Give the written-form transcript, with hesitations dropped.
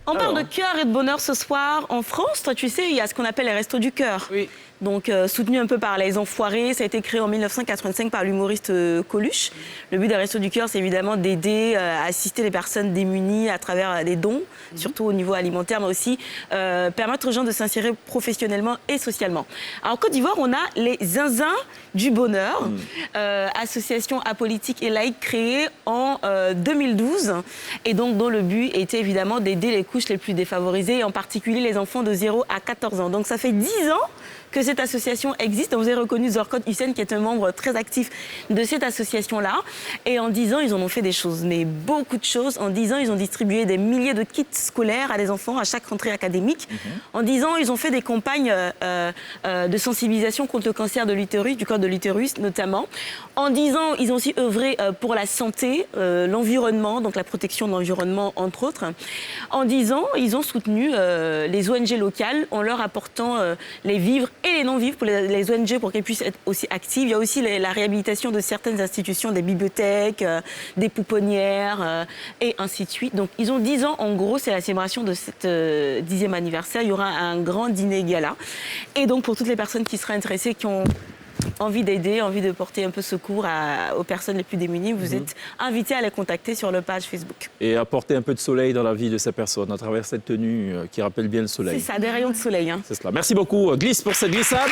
On parle de cœur et de bonheur ce soir. En France, toi, tu sais, il y a ce qu'on appelle les restos du cœur. Oui. Donc, soutenu un peu par les Enfoirés. Ça a été créé en 1985 par l'humoriste Coluche. Le but des Restos du Cœur, c'est évidemment d'aider à assister les personnes démunies à travers des dons, surtout au niveau alimentaire, mais aussi permettre aux gens de s'insérer professionnellement et socialement. Alors, en Côte d'Ivoire, on a les Zinzins du Bonheur, association apolitique et laïque créée en 2012, et donc dont le but était évidemment d'aider les couches les plus défavorisées, et en particulier les enfants de 0 à 14 ans. Donc, ça fait 10 ans que cette association existe. Vous avez reconnu Zorkot Hussein, qui est un membre très actif de cette association-là. Et en 10 ans, ils en ont fait des choses, mais beaucoup de choses. En 10 ans, ils ont distribué des milliers de kits scolaires à des enfants à chaque rentrée académique. En 10 ans, ils ont fait des campagnes de sensibilisation contre le cancer de l'utérus, du col de l'utérus notamment. En 10 ans, ils ont aussi œuvré pour la santé, l'environnement, donc la protection de l'environnement, entre autres. En 10 ans, ils ont soutenu les ONG locales en leur apportant les vivres et les non-vivres pour les ONG pour qu'elles puissent être aussi actives. Il y a aussi la réhabilitation de certaines institutions, des bibliothèques, des pouponnières et ainsi de suite. Donc ils ont 10 ans, en gros, c'est la célébration de cette 10e anniversaire. Il y aura un grand dîner gala. Et donc pour toutes les personnes qui seraient intéressées, qui ont envie d'aider, envie de porter un peu secours aux personnes les plus démunies, vous êtes invités à les contacter sur leur page Facebook. Et apporter un peu de soleil dans la vie de ces personnes à travers cette tenue qui rappelle bien le soleil. C'est ça, des rayons de soleil. C'est cela. Merci beaucoup, Glisse, pour cette glissade.